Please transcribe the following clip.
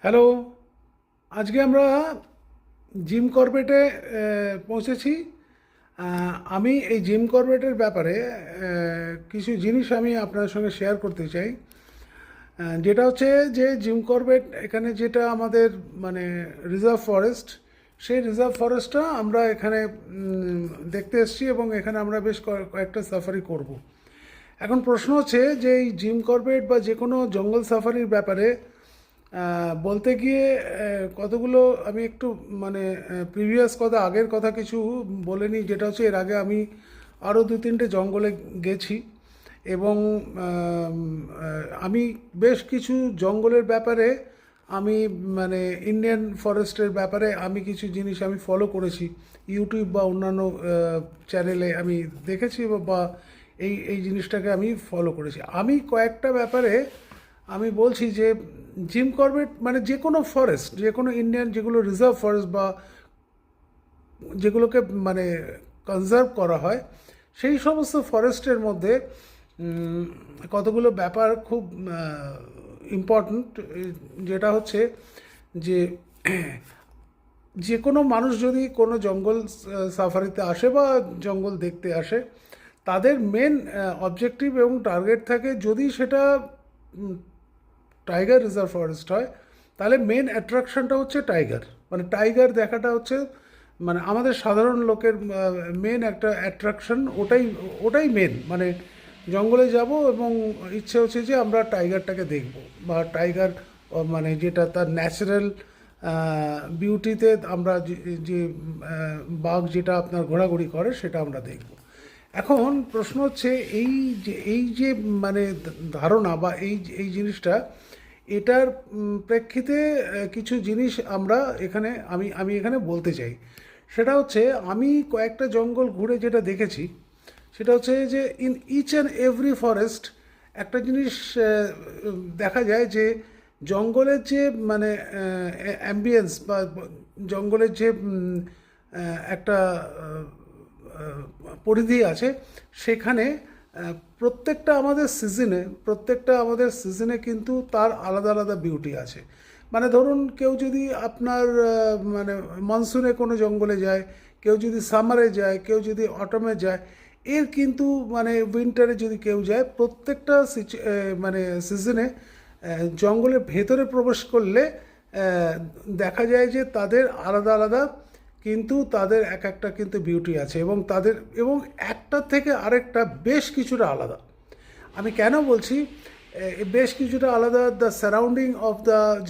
Hello, আজকে আমরা gym কর্বেটে পৌঁছেছি। আমি এই জিম কর্বেটের ব্যাপারে কিছু জিনিস আমি আপনার সঙ্গে শেয়ার করতে চাই। যেটা হচ্ছে যে জিম কর্বেট এখানে যেটা আমাদের মানে রিজার্ভ ফরেস্ট, সেই রিজার্ভ ফরেস্টটা আমরা এখানে দেখতে এসেছি এবং এখানে আমরা বেশ কয়েকটা সাফারি করব। এখন প্রশ্ন হচ্ছে যে এই জিম কর্বেট বা যে কোনো জঙ্গল সাফারির ব্যাপারে বলতে গিয়ে কতগুলো আমি একটু মানে প্রিভিয়াস কথা, আগের কথা কিছু বলে নিই। যেটা হচ্ছে এর আগে আমি আরও 2-3টে জঙ্গলে গেছি এবং আমি বেশ কিছু জঙ্গলের ব্যাপারে আমি মানে ইন্ডিয়ান ফরেস্টের ব্যাপারে আমি কিছু জিনিস আমি ফলো করেছি ইউটিউব বা অন্যান্য চ্যানেলে আমি দেখেছি বা এই এই জিনিসটাকে আমি ফলো করেছি। আমি কয়েকটা ব্যাপারে আমি বলছি যে জিম কর্বেট মানে যে কোনো ফরেস্ট, যে কোনো ইন্ডিয়ান যেগুলো রিজার্ভ ফরেস্ট বা যেগুলোকে মানে কনজার্ভ করা হয়, সেই সমস্ত ফরেস্টের মধ্যে কতগুলো ব্যাপার খুব ইম্পর্ট্যান্ট। যেটা হচ্ছে যে যে কোনো মানুষ যদি কোনো জঙ্গল সাফারিতে আসে বা জঙ্গল দেখতে আসে, তাদের মেন অবজেক্টিভ এবং টার্গেট থাকে, যদি সেটা টাইগার রিজার্ভ ফরেস্ট হয়, তাহলে মেন অ্যাট্রাকশনটা হচ্ছে টাইগার। মানে টাইগার দেখাটা হচ্ছে মানে আমাদের সাধারণ লোকের মেন একটা অ্যাট্রাকশন। ওটাই ওটাই মেন। মানে জঙ্গলে যাব এবং ইচ্ছে হচ্ছে যে আমরা টাইগারটাকে দেখব, বা টাইগার মানে যেটা তার ন্যাচারাল বিউটিতে আমরা যে বাঘ যেটা আপনার ঘোরাঘুরি করে সেটা আমরা দেখব। এখন প্রশ্ন হচ্ছে এই যে মানে ধারণা বা এই জিনিসটা, এটার প্রেক্ষিতে কিছু জিনিস আমরা এখানে আমি এখানে বলতে চাই। সেটা হচ্ছে আমি কয়েকটা জঙ্গল ঘুরে যেটা দেখেছি, সেটা হচ্ছে যে in each and every forest একটা জিনিস দেখা যায় যে জঙ্গলের যে মানে অ্যাম্বিয়েন্স বা জঙ্গলের যে একটা পরিধি আছে, সেখানে প্রত্যেকটা আমাদের সিজনে কিন্তু তার আলাদা আলাদা বিউটি আছে। মানে ধরুন কেউ যদি আপনার মানে মনসুনে কোনো জঙ্গলে যায়, কেউ যদি সামারে যায়, কেউ যদি অটমে যায়, এর কিন্তু মানে উইন্টারে যদি কেউ যায়, প্রত্যেকটা মানে সিজনে জঙ্গলের ভেতরে প্রবেশ করলে দেখা যায় যে তাদের আলাদা আলাদা কিন্তু তাদের এক একটা কিন্তু বিউটি আছে, এবং তাদের এবং একটার থেকে আরেকটা বেশ কিছুটা আলাদা। আমি কেন বলছি বেশ কিছুটা আলাদা? The surrounding of the